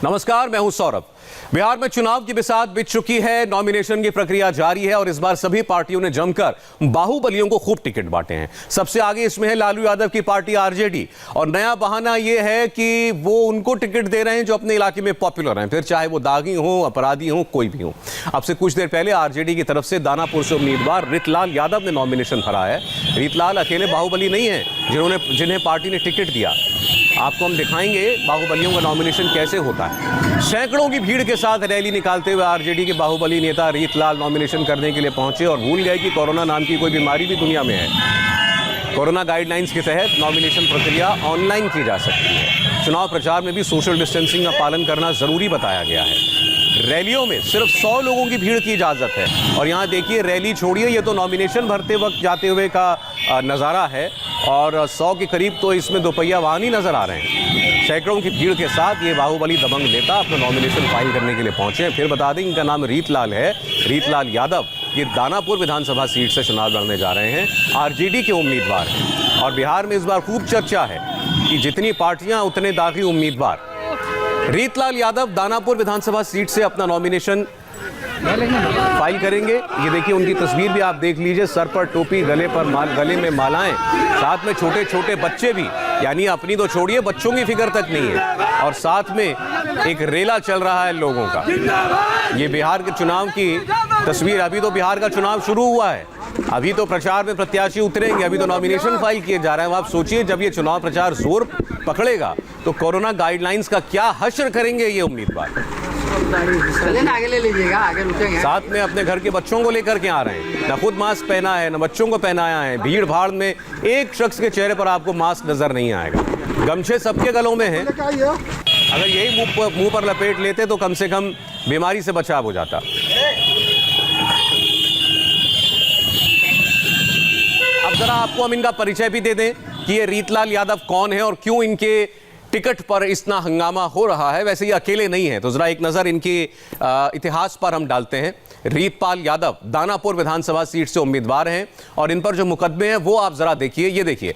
नमस्कार, मैं हूं सौरभ। बिहार में चुनाव की बिसात बीत चुकी है, नॉमिनेशन की प्रक्रिया जारी है और इस बार सभी पार्टियों ने जमकर बाहुबलियों को खूब टिकट बांटे हैं। सबसे आगे इसमें है लालू यादव की पार्टी आरजेडी और नया बहाना यह है कि वो उनको टिकट दे रहे हैं जो अपने इलाके में पॉपुलर हैं, फिर चाहे वो दागी हो, अपराधी हो, कोई भी हो। अब से कुछ देर पहले आरजेडी की तरफ से दानापुर से उम्मीदवार रीतलाल यादव ने नॉमिनेशन भरा है। रीतलाल अकेले बाहुबली नहीं है जिन्हें पार्टी ने टिकट दिया। आपको हम दिखाएंगे बाहुबलियों का नॉमिनेशन कैसे होता है। सैकड़ों की भीड़ के साथ रैली निकालते हुए आरजेडी के बाहुबली नेता रीतलाल नॉमिनेशन करने के लिए पहुंचे और भूल गए कि कोरोना नाम की कोई बीमारी भी दुनिया में है। कोरोना गाइडलाइंस के तहत नॉमिनेशन प्रक्रिया ऑनलाइन की जा सकती है। चुनाव प्रचार में भी सोशल डिस्टेंसिंग का पालन करना जरूरी बताया गया है। रैलियों में सिर्फ 100 लोगों की भीड़ की इजाजत है और यहाँ देखिए, रैली छोड़िए, ये तो नॉमिनेशन भरते वक्त जाते हुए का नज़ारा है और 100 के करीब तो इसमें दोपहिया वाहन ही नजर आ रहे हैं। सैकड़ों की भीड़ के साथ ये बाहुबली दबंग नेता अपना नॉमिनेशन फाइल करने के लिए पहुंचे हैं। फिर बता दें, इनका नाम रीतलाल है, रीतलाल यादव। ये दानापुर विधानसभा सीट से चुनाव लड़ने जा रहे हैं, आरजेडी के उम्मीदवार हैं और बिहार में इस बार खूब चर्चा है कि जितनी पार्टियां उतने दागी उम्मीदवार। रीतलाल यादव दानापुर विधानसभा सीट से अपना नॉमिनेशन फाइल करेंगे। ये देखिए, उनकी तस्वीर भी आप देख लीजिए, सर पर टोपी, गले में मालाएं, साथ में छोटे छोटे बच्चे भी, यानी अपनी तो छोड़िए, बच्चों की फिक्र तक नहीं है और साथ में एक रेला चल रहा है लोगों का। ये बिहार के चुनाव की तस्वीर। अभी तो बिहार का चुनाव शुरू हुआ है, अभी तो प्रचार में प्रत्याशी उतरेंगे, अभी तो नॉमिनेशन फाइल किए जा रहे हैं। आप सोचिए, जब ये चुनाव प्रचार जोर पकड़ेगा तो कोरोना गाइडलाइंस का क्या हश्र करेंगे ये उम्मीदवार। आगे ले लीजिएगा, आगे रुकेंगे। साथ में अपने घर के बच्चों को लेकर के आ रहे हैं, न खुद मास्क पहना है, न बच्चों को पहनाया है। भीड़ भाड़ में एक शख्स के चेहरे पर आपको मास्क नजर नहीं आएगा। गमछे सबके गलों में हैं। अगर यही मुंह पर लपेट लेते तो कम से कम बीमारी से बचाव हो जाता। अब जरा आपको हम इनका परिचय भी दे दें कि ये रीतलाल यादव कौन है और क्यों इनके टिकट पर इतना हंगामा हो रहा है। वैसे ये अकेले नहीं है, तो जरा एक नजर इनके इतिहास पर हम डालते हैं। रीतपाल यादव दानापुर विधानसभा सीट से उम्मीदवार हैं और इन पर जो मुकदमे हैं वो आप जरा देखिए। ये देखिए,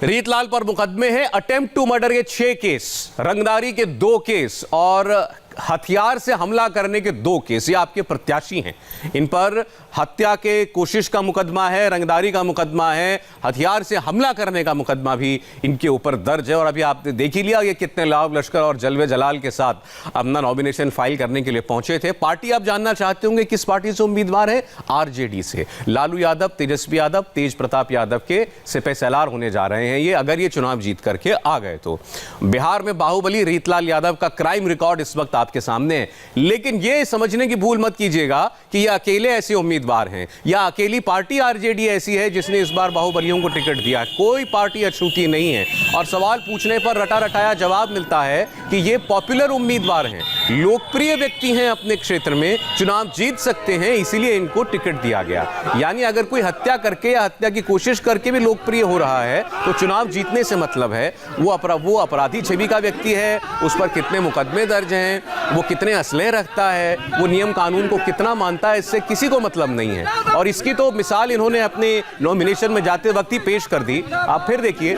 रीतलाल पर मुकदमे हैं अटेम्प्ट टू मर्डर के 6 केस, रंगदारी के 2 केस और हथियार से हमला करने के 2 केस। ये आपके प्रत्याशी हैं। इन पर हत्या के कोशिश का मुकदमा है, रंगदारी का मुकदमा है, हथियार से हमला करने का मुकदमा भी इनके ऊपर दर्ज है। और अभी आपने देख ही लिया ये कितने लाव लश्कर और जलवे जलाल के साथ अपना नॉमिनेशन फाइल करने के लिए पहुंचे थे। पार्टी आप जानना चाहते होंगे किस पार्टी से उम्मीदवार है? आरजेडी से। लालू यादव, तेजस्वी यादव, तेज प्रताप यादव के सिपह सलार होने जा रहे हैं ये, अगर ये चुनाव जीत करके आ गए तो। बिहार में बाहुबली रीतलाल यादव का क्राइम रिकॉर्ड इस वक्त आपके सामने है, लेकिन ये समझने की भूल मत कीजिएगा कि ये अकेले ऐसे उम्मीदवार हैं या अकेली पार्टी आरजेडी ऐसी है जिसने इस बार बाहुबलियों को टिकट दिया। कोई पार्टी अछूती नहीं है और सवाल पूछने पर रटा रटाया जवाब मिलता है कि ये पॉपुलर उम्मीदवार हैं, लोकप्रिय व्यक्ति हैं, अपने क्षेत्र में चुनाव जीत सकते हैं, इसीलिए इनको टिकट दिया गया। यानी अगर कोई हत्या करके या हत्या की कोशिश करके भी लोकप्रिय हो रहा है तो चुनाव जीतने से मतलब है। वो अपराधी छवि का व्यक्ति है, उस पर कितने मुकदमे दर्ज हैं, वो कितने असलहे रखता है, वो नियम कानून को कितना मानता है, इससे किसी को मतलब नहीं है। और इसकी तो मिसाल इन्होंने अपने नॉमिनेशन में जाते वक्त ही पेश कर दी। आप फिर देखिए,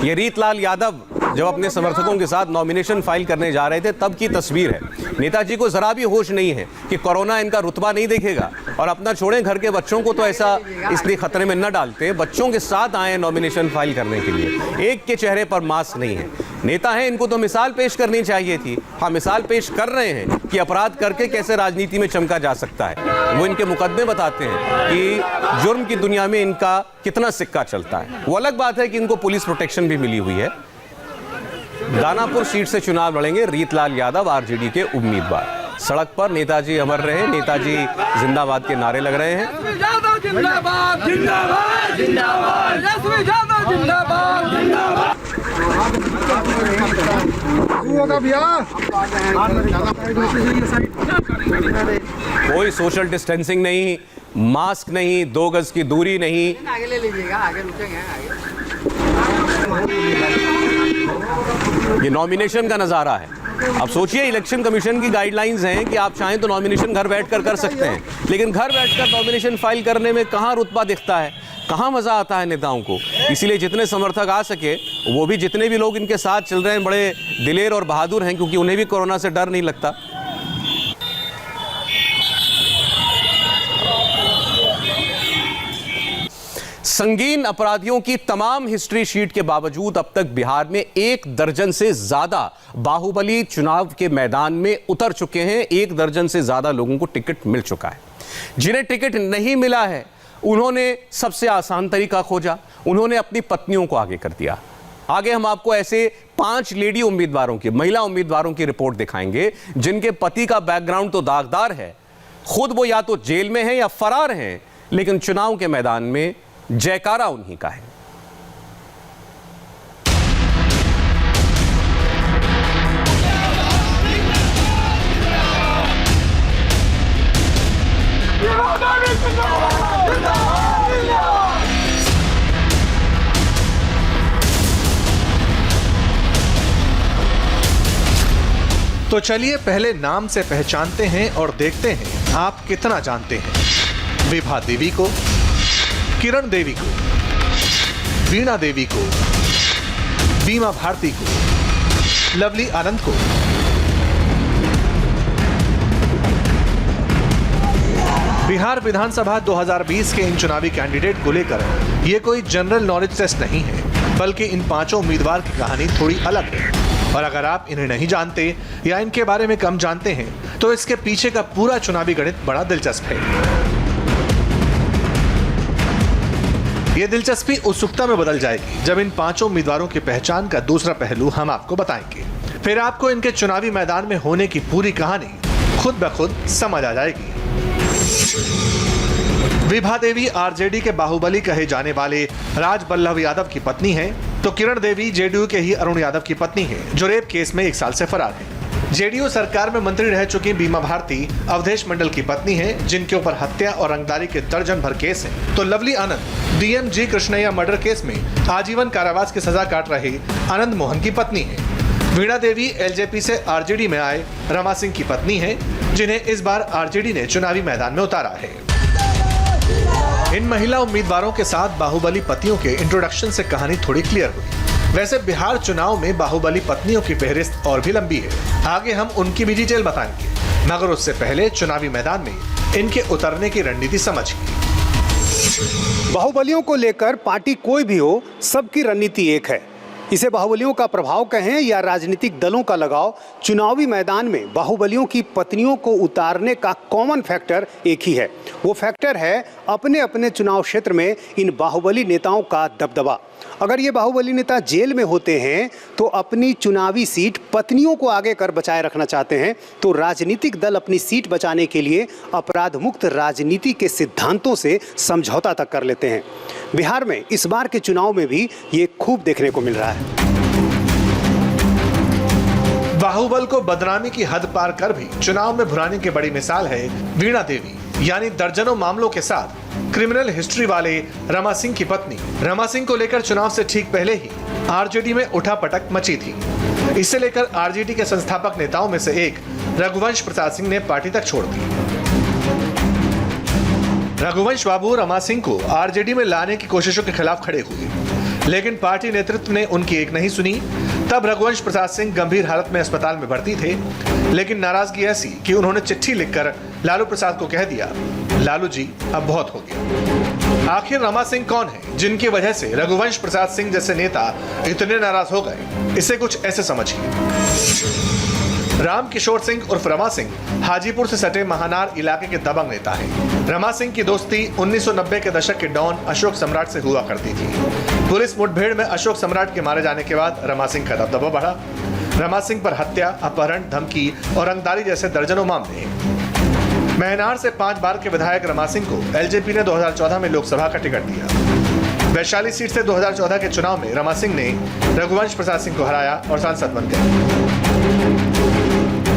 ये रीतलाल यादव जब अपने समर्थकों के साथ नॉमिनेशन फाइल करने जा रहे थे तब की तस्वीर है। नेताजी को जरा भी होश नहीं है कि कोरोना इनका रुतबा नहीं देखेगा और अपना छोड़ें, घर के बच्चों को तो ऐसा इसलिए खतरे में न डालते, बच्चों के साथ आए नॉमिनेशन फाइल करने के लिए। एक के चेहरे पर मास्क नहीं है। नेता है, इनको तो मिसाल पेश करनी चाहिए थी। हाँ, मिसाल पेश कर रहे हैं कि अपराध करके कैसे राजनीति में चमका जा सकता है। वो इनके मुकदमे बताते हैं कि जुर्म की दुनिया में इनका कितना सिक्का चलता है। वो अलग बात है कि इनको पुलिस प्रोटेक्शन भी मिली हुई है। दानापुर सीट से चुनाव लड़ेंगे रीतलाल यादव, आरजेडी के उम्मीदवार। सड़क पर नेताजी अमर रहे, नेताजी जिंदाबाद के नारे लग रहे हैं। जिंदाबाद, जिंदाबाद, जिंदाबाद, जिंदाबाद, जिंदाबाद। कोई सोशल डिस्टेंसिंग नहीं, मास्क नहीं, 2 गज की दूरी नहीं। आगे ले लीजिएगा, आगे रुकेंगे। ये नॉमिनेशन का नज़ारा है। अब सोचिए, इलेक्शन कमीशन की गाइडलाइंस हैं कि आप चाहें तो नॉमिनेशन घर बैठकर कर सकते हैं, लेकिन घर बैठकर नॉमिनेशन फाइल करने में कहाँ रुतबा दिखता है। कहाँ मजा आता है नेताओं को। इसीलिए जितने समर्थक आ सके, वो भी जितने भी लोग इनके साथ चल रहे हैं बड़े दिलेर और बहादुर हैं, क्योंकि उन्हें भी कोरोना से डर नहीं लगता। संगीन अपराधियों की तमाम हिस्ट्री शीट के बावजूद अब तक बिहार में 1 दर्जन से ज्यादा बाहुबली चुनाव के मैदान में उतर चुके हैं। 1 दर्जन से ज्यादा लोगों को टिकट मिल चुका है। जिन्हें टिकट नहीं मिला है, उन्होंने सबसे आसान तरीका खोजा, उन्होंने अपनी पत्नियों को आगे कर दिया। आगे हम आपको ऐसे 5 लेडी उम्मीदवारों की, महिला उम्मीदवारों की रिपोर्ट दिखाएंगे जिनके पति का बैकग्राउंड तो दागदार है, खुद वो या तो जेल में है या फरार हैं, लेकिन चुनाव के मैदान में जयकारा उन्हीं का है। तो चलिए पहले नाम से पहचानते हैं और देखते हैं आप कितना जानते हैं। विभा देवी को, किरण देवी को, वीणा देवी को, बीमा भारती को, लवली आनंद को। बिहार विधानसभा 2020 के इन चुनावी कैंडिडेट को लेकर यह कोई जनरल नॉलेज टेस्ट नहीं है, बल्कि इन 5 उम्मीदवार की कहानी थोड़ी अलग है। और अगर आप इन्हें नहीं जानते या इनके बारे में कम जानते हैं, तो इसके पीछे का पूरा चुनावी गणित बड़ा दिलचस्प है। यह दिलचस्पी उत्सुकता में बदल जाएगी जब इन 5 उम्मीदवारों की पहचान का दूसरा पहलू हम आपको बताएंगे। फिर आपको इनके चुनावी मैदान में होने की पूरी कहानी खुद ब खुद समझ आ जाएगी। विभा देवी आरजेडी के बाहुबली कहे जाने वाले राज बल्लभ यादव की पत्नी है, तो किरण देवी जेडीयू के ही अरुण यादव की पत्नी है, जो रेप केस में 1 साल से फरार है। जेडीयू सरकार में मंत्री रह चुकी बीमा भारती अवधेश मंडल की पत्नी है, जिनके ऊपर हत्या और रंगदारी के दर्जन भर केस हैं। तो Lovely Anand DM G Krishnaiah murder case में आजीवन कारावास की सजा काट रहे आनंद मोहन की पत्नी है। वीणा देवी एलजेपी से आरजेडी में आए रमा सिंह की पत्नी है, जिन्हें इस बार आरजेडी ने चुनावी मैदान में उतारा है। इन महिला उम्मीदवारों के साथ बाहुबली पतियों के इंट्रोडक्शन से कहानी थोड़ी क्लियर हुई। वैसे बिहार चुनाव में बाहुबली पत्नियों की फहरिस्त और भी लंबी है, आगे हम उनकी भी डिटेल बताएंगे, मगर उससे पहले चुनावी मैदान में इनके उतरने की रणनीति समझिए। बाहुबलियों को लेकर पार्टी कोई भी हो, सबकी रणनीति एक है। इसे बाहुबलियों का प्रभाव कहें या राजनीतिक दलों का लगाव, चुनावी मैदान में बाहुबलियों की पत्नियों को उतारने का कॉमन फैक्टर एक ही है। वो फैक्टर है अपने अपने चुनाव क्षेत्र में इन बाहुबली नेताओं का दबदबा। अगर ये बाहुबली नेता जेल में होते हैं तो अपनी चुनावी सीट पत्नियों को आगे कर बचाए रखना चाहते हैं, तो राजनीतिक दल अपनी सीट बचाने के लिए अपराध मुक्त राजनीति के सिद्धांतों से समझौता तक कर लेते हैं। बिहार में इस बार के चुनाव में भी ये खूब देखने को मिल रहा है। बाहुबल को बदनामी की हद पार कर भी चुनाव में भुनाने की बड़ी मिसाल है वीणा देवी, यानी दर्जनों मामलों के साथ क्रिमिनल हिस्ट्री वाले रमा सिंह की पत्नी। रमा सिंह को लेकर चुनाव से ठीक पहले ही आरजेडी में उठापटक मची थी। इसे लेकर आरजेडी के संस्थापक नेताओं में से एक रघुवंश प्रसाद सिंह ने पार्टी तक छोड़ दी। रघुवंश बाबू रमा सिंह को आरजेडी में लाने की कोशिशों के खिलाफ खड़े हुए, लेकिन पार्टी नेतृत्व ने उनकी एक नहीं सुनी। तब रघुवंश प्रसाद सिंह गंभीर हालत में अस्पताल में भर्ती थे, लेकिन नाराजगी ऐसी कि उन्होंने चिट्ठी लिखकर लालू प्रसाद को कह दिया, लालू जी अब बहुत हो गया। आखिर रमा सिंह कौन है जिनकी वजह से रघुवंश प्रसाद सिंह जैसे नेता इतने नाराज हो गए? इसे कुछ ऐसे समझिए। राम किशोर सिंह उर्फ रमा सिंह हाजीपुर से सटे महानार इलाके के दबंग नेता हैं। रमा सिंह की दोस्ती 1990 के दशक के डॉन अशोक सम्राट से हुआ करती थी। पुलिस मुठभेड़ में अशोक सम्राट के मारे जाने के बाद रमा सिंह का दबदबा बढ़ा। रमा सिंह पर हत्या, अपहरण, धमकी और रंगदारी जैसे दर्जनों मामले हैं। महनार से 5 बार के विधायक रमा सिंह को एलजेपी ने 2014 में लोकसभा का टिकट दिया। वैशाली सीट से 2014 के चुनाव में रमा सिंह ने रघुवंश प्रसाद सिंह को हराया और सांसद बन गए।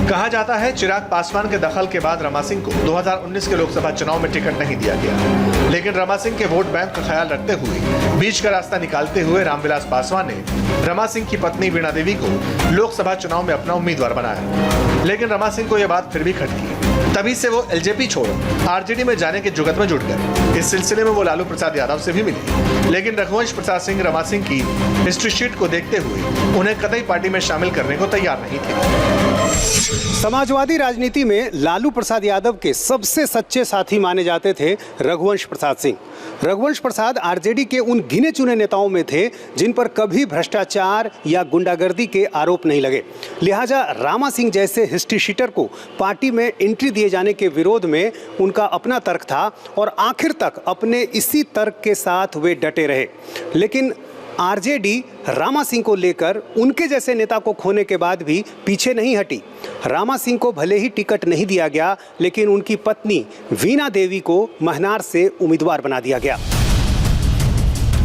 कहा जाता है चिराग पासवान के दखल के बाद रमा सिंह को 2019 के लोकसभा चुनाव में टिकट नहीं दिया गया, लेकिन रमा सिंह के वोट बैंक का ख्याल रखते हुए बीच का रास्ता निकालते हुए रामविलास पासवान ने रमा सिंह की पत्नी वीणा देवी को लोकसभा चुनाव में अपना उम्मीदवार बनाया। लेकिन रमा सिंह को यह बात फिर भी खटकी। तभी से वो एलजेपी छोड़ आरजेडी में जाने के जुगत में जुट गए। इस सिलसिले में वो लालू प्रसाद यादव से भी मिले, लेकिन रघुवंश प्रसाद सिंह रमा सिंह की हिस्ट्री शीट को देखते हुए उन्हें कतई पार्टी में शामिल करने को तैयार नहीं थे। समाजवादी राजनीति में लालू प्रसाद यादव के सबसे सच्चे साथी माने जाते थे रघुवंश प्रसाद सिंह। रघुवंश प्रसाद आरजेडी के उन गिने चुने नेताओं में थे जिन पर कभी भ्रष्टाचार या गुंडागर्दी के आरोप नहीं लगे। लिहाजा रामा सिंह जैसे हिस्ट्री शीटर को पार्टी में एंट्री दिए जाने के विरोध में उनका अपना तर्क था और आखिर तक अपने इसी तर्क के साथ वे डटे रहे। लेकिन आरजेडी रामा सिंह को लेकर उनके जैसे नेता को खोने के बाद भी पीछे नहीं हटी। रामा सिंह को भले ही टिकट नहीं दिया गया, लेकिन उनकी पत्नी वीणा देवी को महनार से उम्मीदवार बना दिया गया।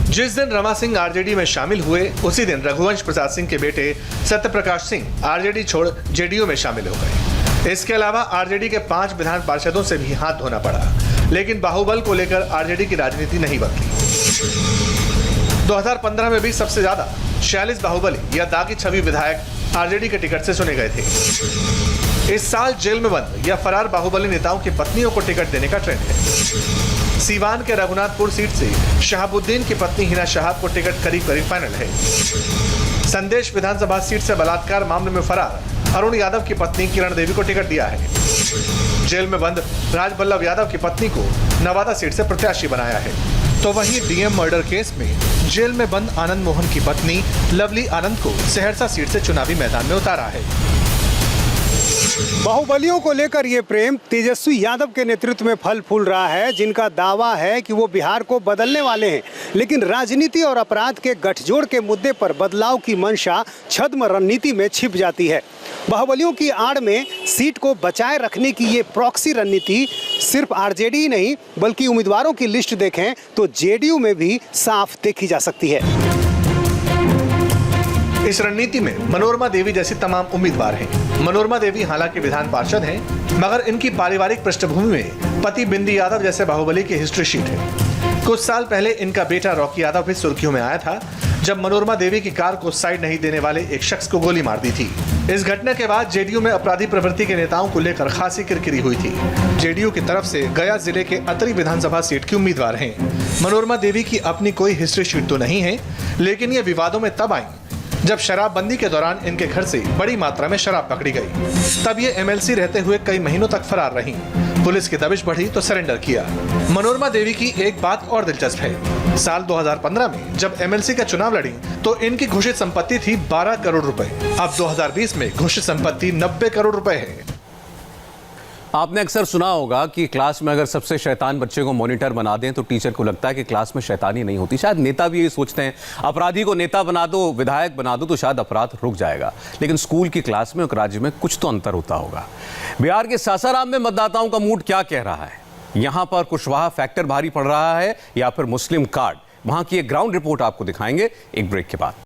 जिस दिन रमा सिंह आरजेडी में शामिल हुए, उसी दिन रघुवंश प्रसाद सिंह के बेटे सत्यप्रकाश सिंह आरजेडी छोड़ जेडीयू में शामिल हो गए। इसके अलावा आरजेडी के 5 विधान पार्षदों से भी हाथ धोना पड़ा, लेकिन बाहुबल को लेकर आरजेडी की राजनीति नहीं बदली। 2015 में भी सबसे ज्यादा 46 बाहुबली या दागी छवि विधायक आरजेडी के टिकट से चुने गए थे। इस साल जेल में बंद या फरार बाहुबली नेताओं की पत्नियों को टिकट देने का ट्रेंड है। सीवान के रघुनाथपुर सीट से शहाबुद्दीन की पत्नी हिना शहाब को टिकट करीब फाइनल है। संदेश विधानसभा सीट से बलात्कार मामले में फरार अरुण यादव की पत्नी किरण देवी को टिकट दिया है। जेल में बंद राजबल्लभ यादव की पत्नी को नवादा सीट से प्रत्याशी बनाया है। तो वहीं डीएम मर्डर केस में जेल में बंद आनंद मोहन की पत्नी लवली आनंद को सहरसा सीट से चुनावी मैदान में उतारा है। बाहुबलियों को लेकर ये प्रेम तेजस्वी यादव के नेतृत्व में फल फूल रहा है, जिनका दावा है कि वो बिहार को बदलने वाले हैं। लेकिन राजनीति और अपराध के गठजोड़ के मुद्दे पर बदलाव की मंशा छद्म रणनीति में छिप जाती है। बाहुबलियों की आड़ में सीट को बचाए रखने की ये प्रॉक्सी रणनीति सिर्फ आरजेडी ही नहीं, बल्कि उम्मीदवारों की लिस्ट देखें तो जेडीयू में भी साफ देखी जा सकती है। इस रणनीति में मनोरमा देवी जैसी तमाम उम्मीदवार हैं। मनोरमा देवी हालांकि विधान पार्षद हैं, मगर इनकी पारिवारिक पृष्ठभूमि में पति बिंदी यादव जैसे बाहुबली की हिस्ट्री शीट है। कुछ साल पहले इनका बेटा रॉकी यादव भी सुर्खियों में आया था, जब मनोरमा देवी की कार को साइड नहीं देने वाले एक शख्स को गोली मार दी थी। इस घटना के बाद जेडीयू में अपराधी प्रवृत्ति के नेताओं को लेकर खासी किरकिरी हुई थी। जेडीयू की तरफ से गया जिले के अतरी विधानसभा सीट की उम्मीदवार हैं। मनोरमा देवी की अपनी कोई हिस्ट्री शीट तो नहीं है, लेकिन ये विवादों में तब आई जब शराबबंदी के दौरान इनके घर से बड़ी मात्रा में शराब पकड़ी गई। तब ये एमएलसी रहते हुए कई महीनों तक फरार रहीं। पुलिस की दबिश बढ़ी तो सरेंडर किया। मनोरमा देवी की एक बात और दिलचस्प है। साल 2015 में जब एमएलसी का चुनाव लड़ी तो इनकी घोषित संपत्ति थी 12 करोड़ रुपए। अब 2020 में घोषित संपत्ति 90 करोड़ रुपए है। आपने अक्सर सुना होगा कि क्लास में अगर सबसे शैतान बच्चे को मॉनिटर बना दें तो टीचर को लगता है कि क्लास में शैतानी नहीं होती। शायद नेता भी यही सोचते हैं, अपराधी को नेता बना दो, विधायक बना दो तो शायद अपराध रुक जाएगा। लेकिन स्कूल की क्लास में और राज्य में कुछ तो अंतर होता होगा। बिहार के सासाराम में मतदाताओं का मूड क्या कह रहा है? यहां पर कुशवाहा फैक्टर भारी पड़ रहा है या फिर मुस्लिम कार्ड? वहां की एक ग्राउंड रिपोर्ट आपको दिखाएंगे एक ब्रेक के बाद।